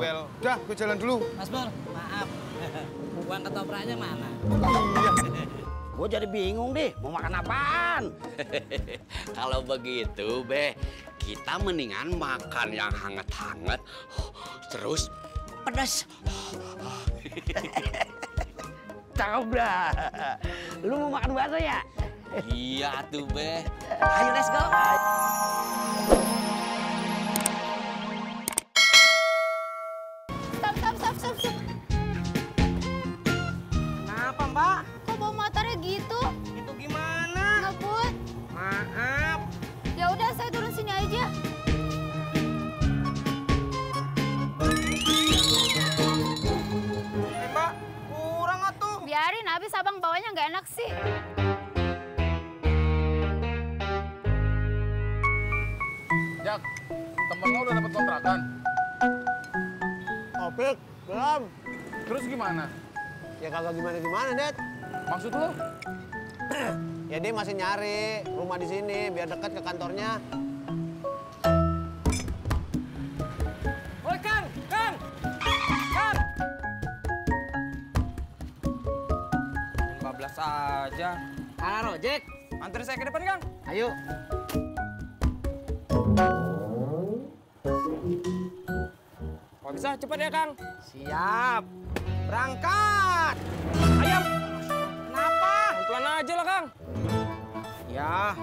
bawel. Udah, gue jalan dulu. Mas Pur, maaf. Uang ketopraknya mana? Iya. Gue jadi bingung deh, mau makan apaan? Kalau begitu, Be, kita mendingan makan yang hangat-hangat, terus pedas. Cakep dah. Lu mau makan bakso ya? Iya tuh, Be. Ayo, let's go. Stop. Kenapa, Mbak? Kok bawa motornya gitu? Itu gimana? Ngebut. Maaf. Ya udah, saya turun sini aja. Mbak, kurang atuh. Biarin, habis abang bawanya nggak enak sih. Jak, temen lo udah dapet kontrakan? Opik, belum. Terus gimana? Ya kagak gimana-gimana, Det. Maksud lo? Ya dia masih nyari rumah di sini biar dekat ke kantornya. Woi, Kang! 15 aja. Kang Ojek, antar saya ke depan, Kang. Ayo. Kalau bisa cepat ya, Kang. Siap. Berangkat. Ayo. Kenapa? Pelan aja lah, Kang. Ya.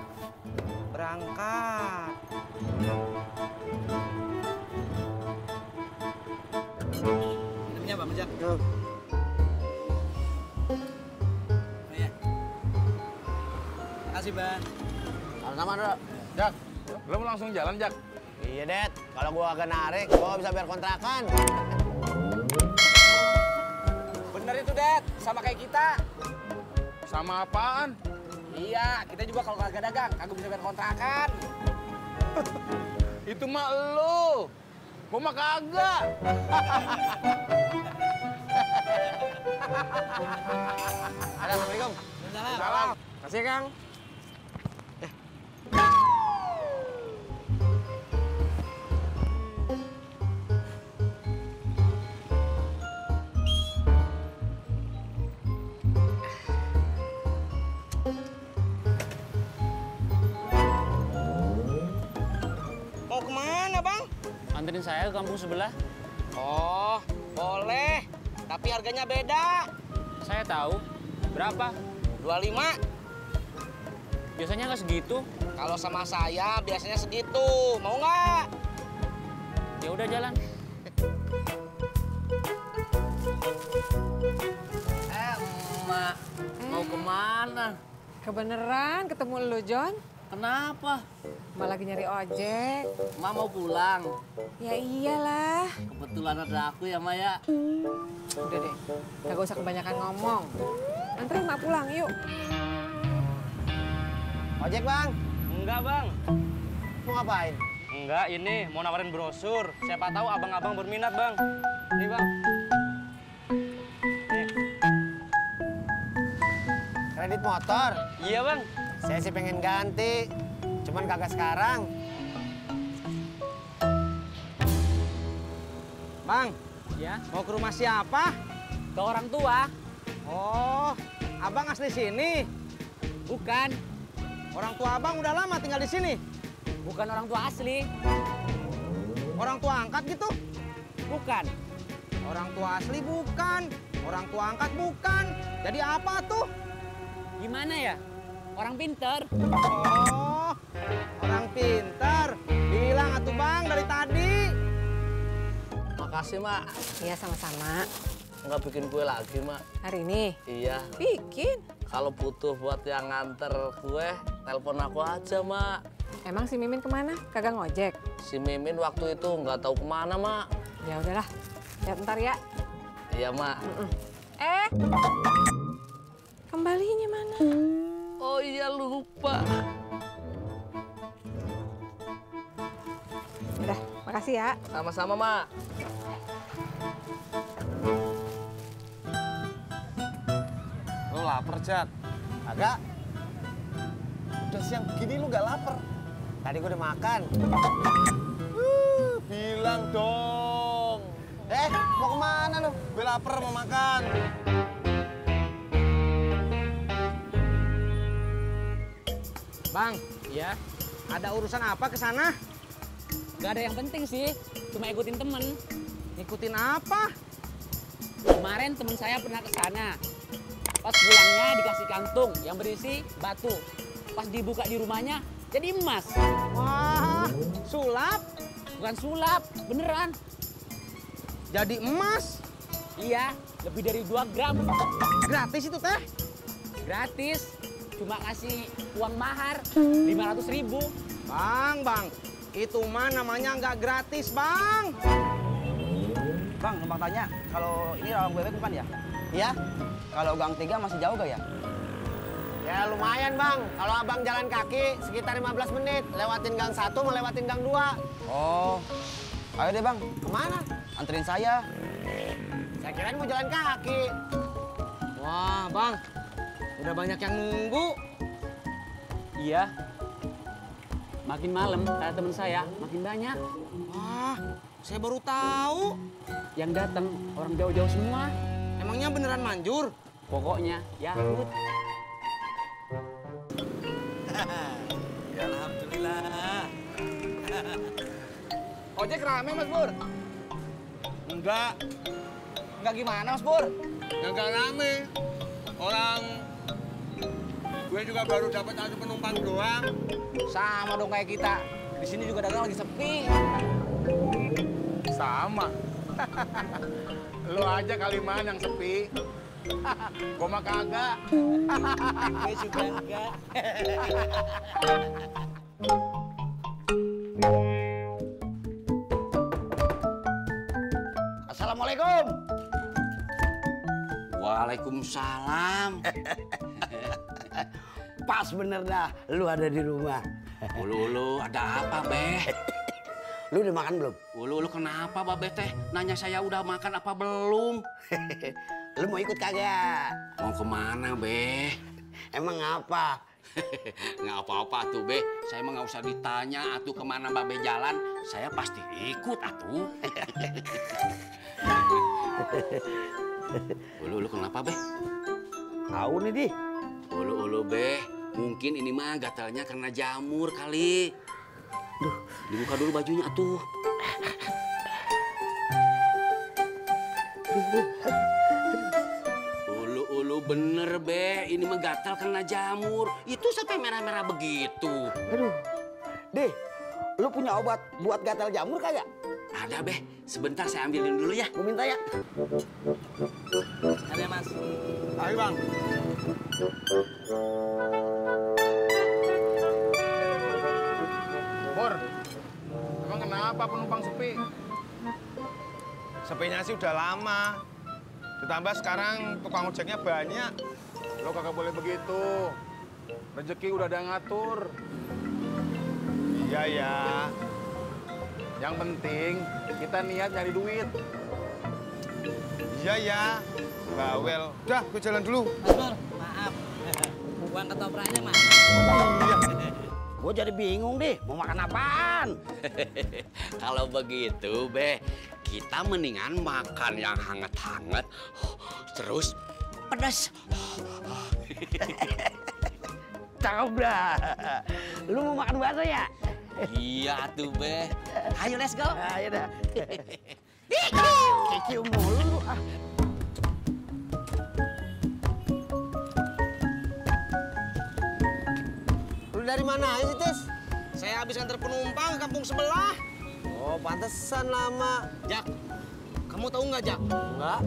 Berangkat. Minumnya, Bang Ojek. Oh, ya. Makasih, Bang. Sama-sama, Dok. Jak, lo mau langsung jalan, Jak? Iya, Det. Kalau gua agak narik, gua bisa bayar kontrakan. Bener itu, Det. Sama kayak kita. Sama apaan? Iya, kita juga kalau kagak dagang, kagak bisa bayar kontrakan. Itu mah lo. Gua mah kagak. Assalamualaikum. Salam. Kasih, Kang. Mau kemana, Bang? Anterin saya ke kampung sebelah. Oh, boleh. Tapi harganya beda. Saya tahu. Berapa? 25. Biasanya nggak segitu. Kalau sama saya biasanya segitu. Mau nggak? Ya udah jalan. Emak, mau kemana? Kebeneran ketemu lu, John? Kenapa? Emak lagi nyari ojek. Emak mau pulang. Ya iyalah. Kebetulan ada aku ya, Maya. Udah deh, kagak usah kebanyakan ngomong. Anterin emak pulang, yuk. Ojek, Bang. Enggak, Bang. Mau ngapain? Enggak, ini mau nawarin brosur. Siapa tahu abang-abang berminat, Bang. Nih, Bang. Nih. Kredit motor. Iya, Bang. Saya sih pengen ganti. Cuman kagak sekarang. Bang, Ya, mau ke rumah siapa? ke orang tua. Oh, abang asli sini. Bukan. Orang tua abang udah lama tinggal di sini. Bukan orang tua asli. Orang tua angkat gitu? Bukan. Orang tua asli bukan. Orang tua angkat bukan. Jadi apa tuh? Gimana ya? Orang pinter. Oh, orang pintar. Bilang atuh Bang dari tadi. Makasih, Mak. Iya, sama-sama. Nggak bikin kue lagi, Mak. Hari ini Iya. bikin. Kalau butuh buat yang nganter kue, telepon aku aja, Mak. Emang si Mimin kemana? Kagak ngojek? Si Mimin waktu itu nggak tahu kemana, Mak. Ya udahlah, lihat ntar ya. Iya, Mak. Kembalinya mana? Oh iya, lupa. Udah, makasih ya. Sama-sama, Mak. Lo lapar, Jak? Agak. Udah siang begini lu gak lapar? Tadi gua udah makan. Bilang dong. Mau kemana lu? Gue lapar mau makan. Bang, Ya, ada urusan apa ke sana? nggak ada yang penting sih. Cuma ikutin temen. Ngikutin apa? Kemarin temen saya pernah ke sana. Pas pulangnya dikasih kantung yang berisi batu. Pas dibuka di rumahnya, jadi emas. Wah, sulap Bukan sulap, beneran. jadi emas. Iya, lebih dari 2 gram. Gratis itu teh. Gratis. Cuma kasih uang mahar 500.000. Bang, itu mah namanya nggak gratis, Bang. Bang, numpang tanya, kalau ini rawang bebek bukan ya? Iya? Kalau gang 3 masih jauh gak ya? Ya lumayan bang. Kalau abang jalan kaki sekitar 15 menit. Lewatin gang 1, melewatin gang 2. Oh, ayo deh bang, Kemana? anterin saya. Saya kirain mau jalan kaki. Wah, Bang. Udah banyak yang nunggu. Iya. Makin malam, kata temen saya, makin banyak. Wah, saya baru tahu. Yang datang orang jauh-jauh semua. Emangnya beneran manjur? Pokoknya, Yahud. Ojek rame, Mas Pur? Enggak, Enggak gimana, Mas Pur? enggak rame. Orang gue juga baru dapat satu penumpang doang. Sama dong kayak kita. Di sini juga dagang lagi sepi. Sama. Lo aja kaliman yang sepi. Gua mah kagak. Gue juga enggak. Assalamualaikum. Waalaikumsalam. Pas bener dah, lu ada di rumah. Ulu, ada apa, Beh? Lu udah makan belum? Ulu, kenapa, Babe teh? Nanya saya udah makan apa belum? Lu mau ikut kagak? Mau kemana, Beh? Emang apa? Nggak apa-apa tuh, Beh. Saya mah nggak usah ditanya atuh kemana Babe jalan. Saya pasti ikut atuh. Ulu, kenapa, Beh? Tahu nih, Di. Ulu, Beh. Mungkin ini mah gatalnya karena jamur kali. Duh, dibuka dulu bajunya atuh. Ulu, bener, Beh. Ini mah gatal karena jamur. Itu sampai merah-merah begitu. Aduh, Deh, lu punya obat buat gatal jamur kagak? Ada, Beh. Sebentar saya ambilin dulu ya. Gua minta ya. Ada, Mas. Ayo, Bang. Pur, emang kenapa penumpang sepi? Sepinya sih udah lama. Ditambah sekarang tukang ojeknya banyak. Lo kagak boleh begitu. Rezeki udah ada ngatur. Iya ya. Yang penting kita niat nyari duit. Iya ya. Bawel. Udah, gue jalan dulu. Mas Pur, maaf. Uang ketopraknya, Mas. Gua jadi bingung deh, mau makan apaan? Kalau begitu, Beh, kita mendingan makan yang hangat-hangat, terus pedas. Cakep dah. Lu mau makan bakso ya? Iya tuh, Beh. Ayo, let's go. Ayo dah. Kecium mulu lu. Lu dari mana aja sih, Tis? Saya habis antar penumpang ke kampung sebelah. Oh, pantesan lama. Jak, kamu tahu nggak, Jak? Enggak.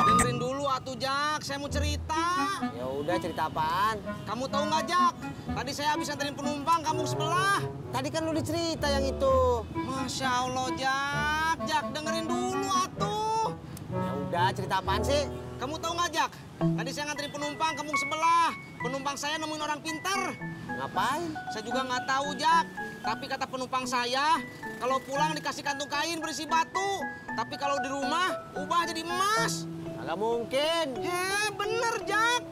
Dengerin dulu atuh, Jak. Saya mau cerita. Ya udah, cerita apaan? Kamu tahu nggak, Jak? Tadi saya habis anterin penumpang kampung sebelah. Tadi kan lu dicerita yang itu. Masya Allah, Jak. Jak, dengerin dulu atuh. Ya udah, cerita apaan sih? Kamu tahu nggak, Jak? Tadi saya nganterin penumpang kampung sebelah. Penumpang saya nemuin orang pintar. Ngapain? Saya juga nggak tahu, Jak. Tapi kata penumpang saya, kalau pulang dikasih kantung kain berisi batu. Tapi kalau di rumah, ubah jadi emas. Agak mungkin. Bener, Jak.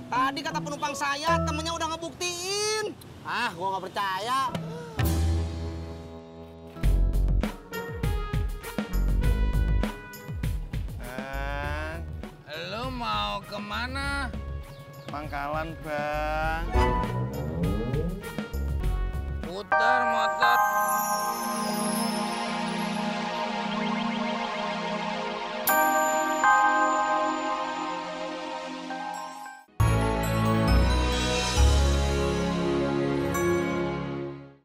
Tadi kata penumpang saya, temennya udah ngebuktiin. Ah, gua nggak percaya. Mau kemana? Pangkalan, Bang. Putar motor